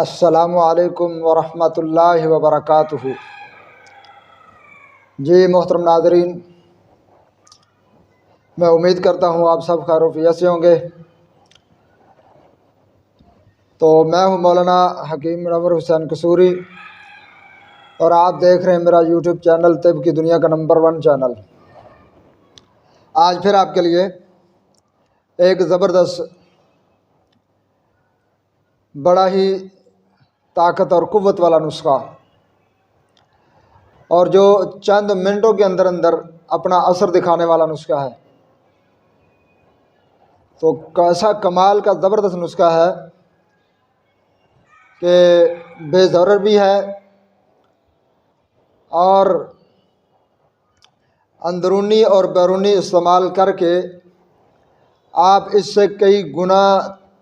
السلام علیکم ورحمۃ اللہ وبرکاتہ۔ جی محترم ناظرین، میں امید کرتا ہوں آپ سب خیر و عافیت سے ہوں گے۔ تو میں ہوں مولانا حکیم منور حسین قصوری اور آپ دیکھ رہے ہیں میرا یوٹیوب چینل طب کی دنیا کا نمبر 1 چینل۔ آج پھر آپ کے لیے ایک زبردست، بڑا ہی طاقت اور قوت والا نسخہ، اور جو چند منٹوں کے اندر اندر اپنا اثر دکھانے والا نسخہ ہے۔ تو ایسا کمال کا زبردست نسخہ ہے کہ بے ضرر بھی ہے اور اندرونی اور بیرونی استعمال کر کے آپ اس سے کئی گنا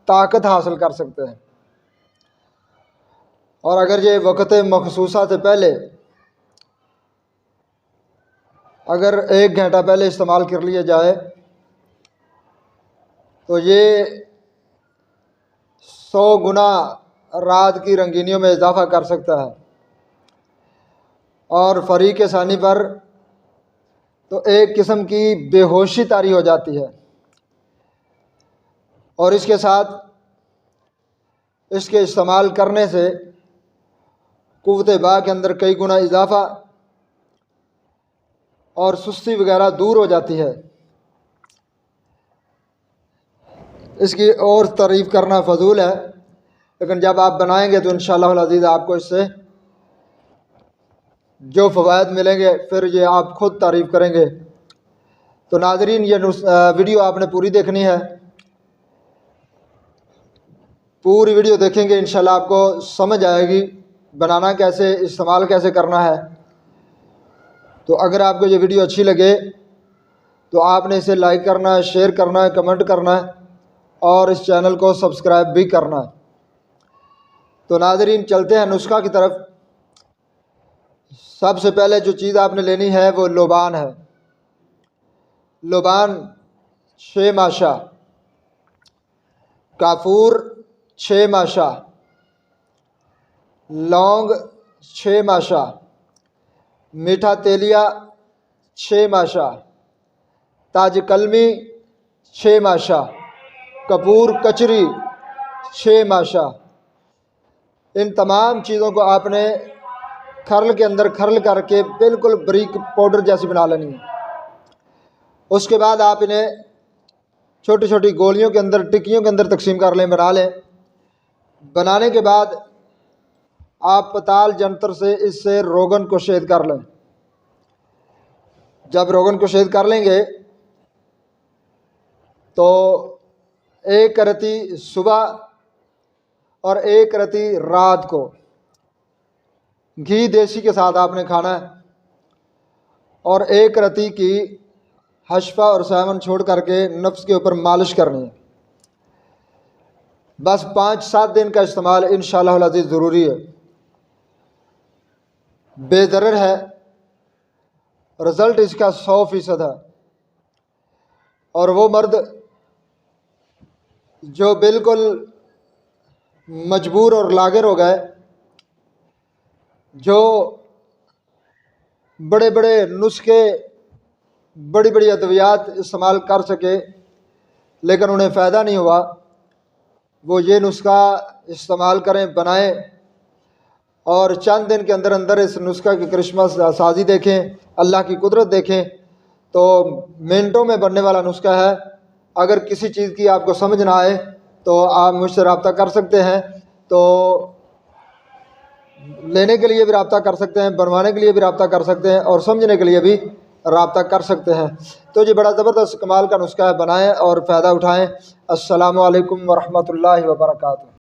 طاقت حاصل کر سکتے ہیں۔ اور اگر یہ وقت مخصوصہ سے پہلے، اگر 1 گھنٹہ پہلے استعمال کر لیا جائے تو یہ 100 گنا رات کی رنگینیوں میں اضافہ کر سکتا ہے، اور فریق ثانی پر تو ایک قسم کی بے ہوشی طاری ہو جاتی ہے، اور اس کے ساتھ اس کے استعمال کرنے سے قوت باء کے اندر کئی گنا اضافہ اور سستی وغیرہ دور ہو جاتی ہے۔ اس کی اور تعریف کرنا فضول ہے، لیکن جب آپ بنائیں گے تو انشاءاللہ العزیز آپ کو اس سے جو فوائد ملیں گے پھر یہ آپ خود تعریف کریں گے۔ تو ناظرین، یہ ویڈیو آپ نے پوری دیکھنی ہے، پوری ویڈیو دیکھیں گے انشاءاللہ آپ کو سمجھ آئے گی بنانا کیسے، استعمال کیسے کرنا ہے۔ تو اگر آپ کو یہ ویڈیو اچھی لگے تو آپ نے اسے لائک کرنا ہے، شیئر کرنا ہے، کمنٹ کرنا ہے اور اس چینل کو سبسکرائب بھی کرنا ہے۔ تو ناظرین، چلتے ہیں نسخہ کی طرف۔ سب سے پہلے جو چیز آپ نے لینی ہے وہ لوبان ہے۔ لوبان 6 ماشا، کافور 6 ماشا، لونگ 6 ماشا، میٹھا تیلیا 6 ماشا، تاج کلمی 6 ماشا، کپور کچری 6 ماشا۔ ان تمام چیزوں کو آپ نے کھرل کے اندر کھرل کر کے بالکل بریک پاؤڈر جیسی بنا لینی ہے۔ اس کے بعد آپ انہیں چھوٹی چھوٹی گولیوں کے اندر، ٹکیوں کے اندر تقسیم کر لیں، بنا لیں۔ بنانے کے بعد آپ پتال جنتر سے اس سے روغن کو شید کر لیں۔ جب روغن کو شید کر لیں گے تو 1 رتی صبح اور 1 رتی رات کو گھی دیسی کے ساتھ آپ نے کھانا ہے، اور 1 رتی کی حشفہ اور سیمن چھوڑ کر کے نفس کے اوپر مالش کرنی ہے۔ بس 5-7 دن کا استعمال انشاءاللہ العزیز ضروری ہے، بے ضرر ہے، رزلٹ اس کا 100% ہے۔ اور وہ مرد جو بالکل مجبور اور لاغر ہو گئے، جو بڑے بڑے نسخے، بڑی بڑی ادویات استعمال کر سکے لیکن انہیں فائدہ نہیں ہوا، وہ یہ نسخہ استعمال کریں، بنائیں، اور چند دن کے اندر اندر اس نسخہ کی کرشمہ سازی دیکھیں، اللہ کی قدرت دیکھیں۔ تو منٹوں میں بننے والا نسخہ ہے۔ اگر کسی چیز کی آپ کو سمجھ نہ آئے تو آپ مجھ سے رابطہ کر سکتے ہیں، تو لینے کے لیے بھی رابطہ کر سکتے ہیں، بنوانے کے لیے بھی رابطہ کر سکتے ہیں، اور سمجھنے کے لیے بھی رابطہ کر سکتے ہیں۔ تو یہ بڑا زبردست کمال کا نسخہ ہے، بنائیں اور فائدہ اٹھائیں۔ السلام علیکم ورحمۃ اللہ وبرکاتہ۔